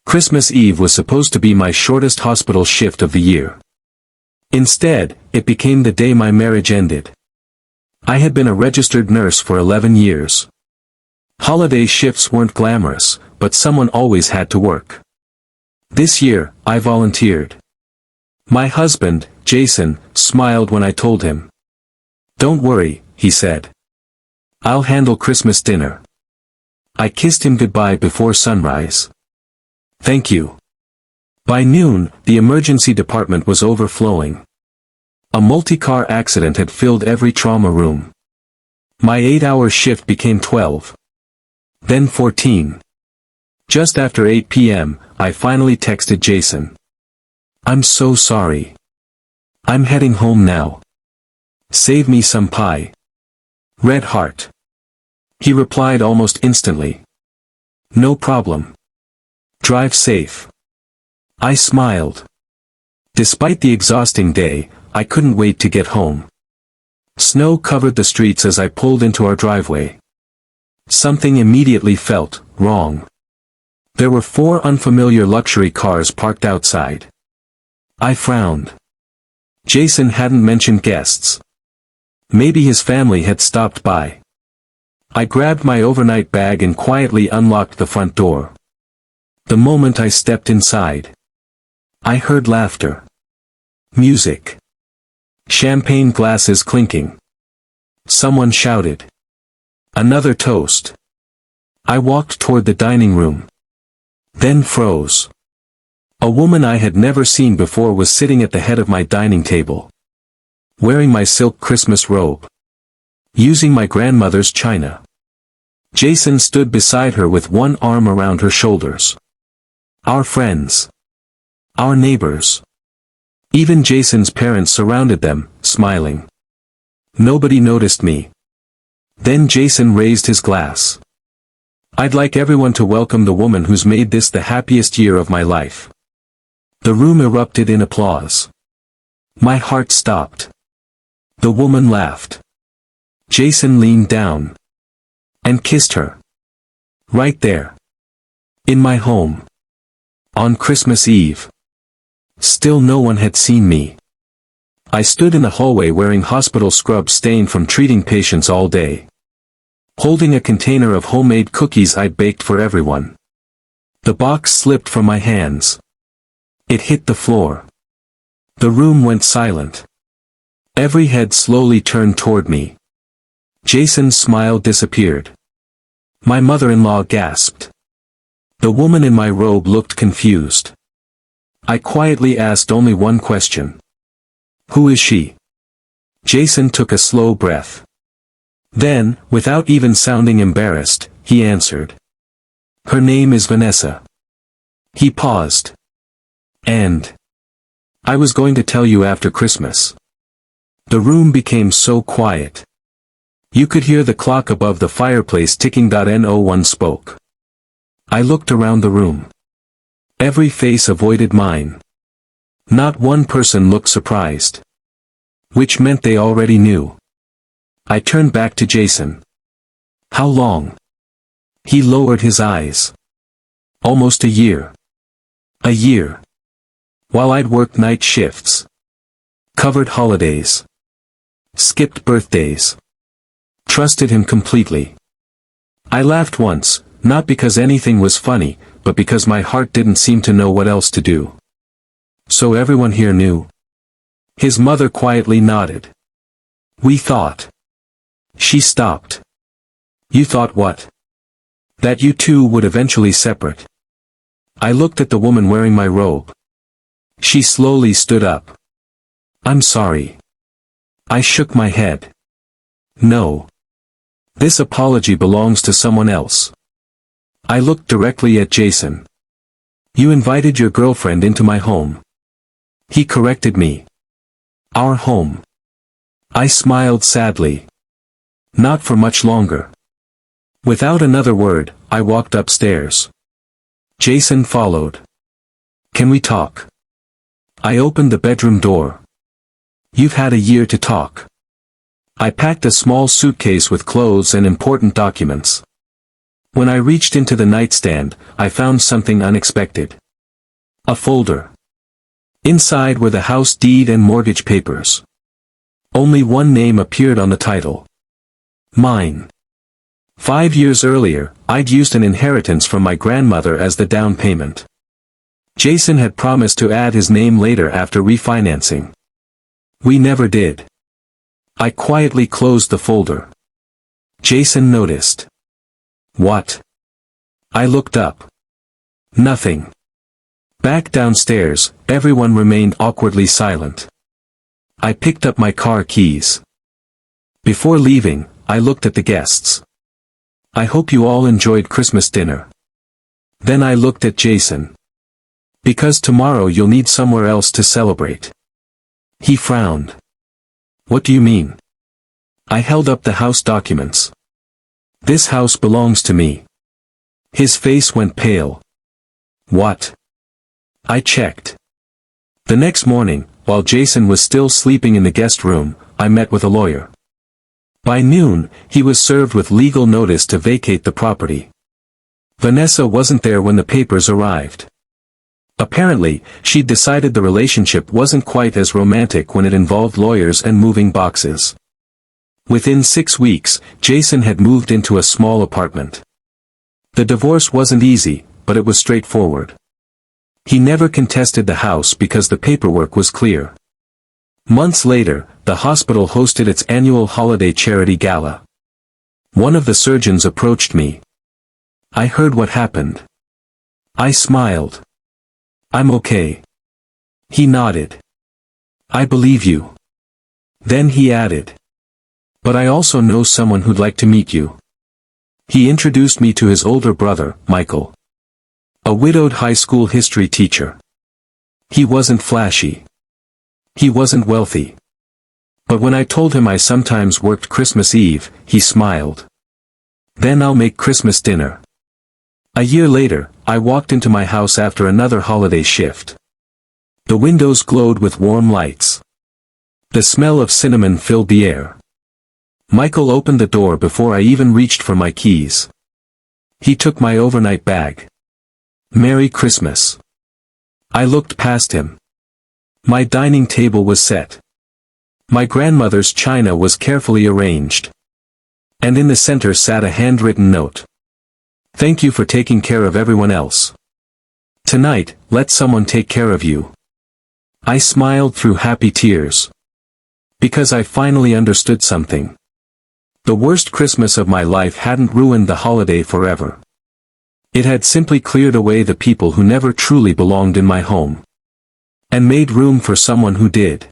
Christmas Eve was supposed to be my shortest hospital shift of the year. Instead, it became the day my marriage ended. I had been a registered nurse for 11 years. Holiday shifts weren't glamorous, but someone always had to work. This year, I volunteered. My husband, Jason, smiled when I told him. "Don't worry," he said. "I'll handle Christmas dinner." I kissed him goodbye before sunrise. "Thank you." By noon, the emergency department was overflowing. A multi-car accident had filled every trauma room. My 8-hour shift became 12. Then 14. Just after 8 p.m., I finally texted Jason. "I'm so sorry. I'm heading home now. Save me some pie. Red heart." He replied almost instantly. "No problem. Drive safe." I smiled. Despite the exhausting day, I couldn't wait to get home. Snow covered the streets as I pulled into our driveway. Something immediately felt wrong. There were 4 unfamiliar luxury cars parked outside. I frowned. Jason hadn't mentioned guests. Maybe his family had stopped by. I grabbed my overnight bag and quietly unlocked the front door. The moment I stepped inside, I heard laughter. Music. Champagne glasses clinking. Someone shouted. Another toast. I walked toward the dining room. Then froze. A woman I had never seen before was sitting at the head of my dining table. Wearing my silk Christmas robe. Using my grandmother's china. Jason stood beside her with one arm around her shoulders. Our friends. Our neighbors. Even Jason's parents surrounded them, smiling. Nobody noticed me. Then Jason raised his glass. "I'd like everyone to welcome the woman who's made this the happiest year of my life." The room erupted in applause. My heart stopped. The woman laughed. Jason leaned down. And kissed her. Right there. In my home. On Christmas Eve. Still no one had seen me. I stood in the hallway wearing hospital scrubs stained from treating patients all day. Holding a container of homemade cookies I'd baked for everyone. The box slipped from my hands. It hit the floor. The room went silent. Every head slowly turned toward me. Jason's smile disappeared. My mother-in-law gasped. The woman in my robe looked confused. I quietly asked only one question. "Who is she?" Jason took a slow breath. Then, without even sounding embarrassed, he answered. "Her name is Vanessa." He paused. "And I was going to tell you after Christmas." The room became so quiet. You could hear the clock above the fireplace ticking. No one spoke. I looked around the room. Every face avoided mine. Not one person looked surprised. Which meant they already knew. I turned back to Jason. "How long?" He lowered his eyes. "Almost a year." A year. While I'd worked night shifts. Covered holidays. Skipped birthdays. Trusted him completely. I laughed once, not because anything was funny, but because my heart didn't seem to know what else to do. "So everyone here knew?" His mother quietly nodded. "We thought." She stopped. "You thought what?" "That you two would eventually separate." I looked at the woman wearing my robe. She slowly stood up. "I'm sorry." I shook my head. "No. This apology belongs to someone else." I looked directly at Jason. "You invited your girlfriend into my home." He corrected me. "Our home." I smiled sadly. "Not for much longer." Without another word, I walked upstairs. Jason followed. "Can we talk?" I opened the bedroom door. "You've had a year to talk." I packed a small suitcase with clothes and important documents. When I reached into the nightstand, I found something unexpected. A folder. Inside were the house deed and mortgage papers. Only one name appeared on the title. Mine. 5 years earlier, I'd used an inheritance from my grandmother as the down payment. Jason had promised to add his name later after refinancing. We never did. I quietly closed the folder. Jason noticed. What? I looked up. Nothing. Back downstairs, everyone remained awkwardly silent. I picked up my car keys. Before leaving, I looked at the guests. I hope you all enjoyed Christmas dinner. Then I looked at Jason. Because tomorrow you'll need somewhere else to celebrate. He frowned. What do you mean? I held up the house documents. This house belongs to me. His face went pale. What? I checked. The next morning, while Jason was still sleeping in the guest room, I met with a lawyer. By noon, he was served with legal notice to vacate the property. Vanessa wasn't there when the papers arrived. Apparently, she'd decided the relationship wasn't quite as romantic when it involved lawyers and moving boxes. Within 6 weeks, Jason had moved into a small apartment. The divorce wasn't easy, but it was straightforward. He never contested the house because the paperwork was clear. Months later, the hospital hosted its annual holiday charity gala. One of the surgeons approached me. I heard what happened. I smiled. I'm okay. He nodded. I believe you. Then he added. But I also know someone who'd like to meet you. He introduced me to his older brother, Michael. A widowed high school history teacher. He wasn't flashy. He wasn't wealthy. But when I told him I sometimes worked Christmas Eve, he smiled. Then I'll make Christmas dinner. A year later, I walked into my house after another holiday shift. The windows glowed with warm lights. The smell of cinnamon filled the air. Michael opened the door before I even reached for my keys. He took my overnight bag. Merry Christmas. I looked past him. My dining table was set. My grandmother's china was carefully arranged. And in the center sat a handwritten note. Thank you for taking care of everyone else. Tonight, let someone take care of you. I smiled through happy tears. Because I finally understood something. The worst Christmas of my life hadn't ruined the holiday forever. It had simply cleared away the people who never truly belonged in my home. And made room for someone who did.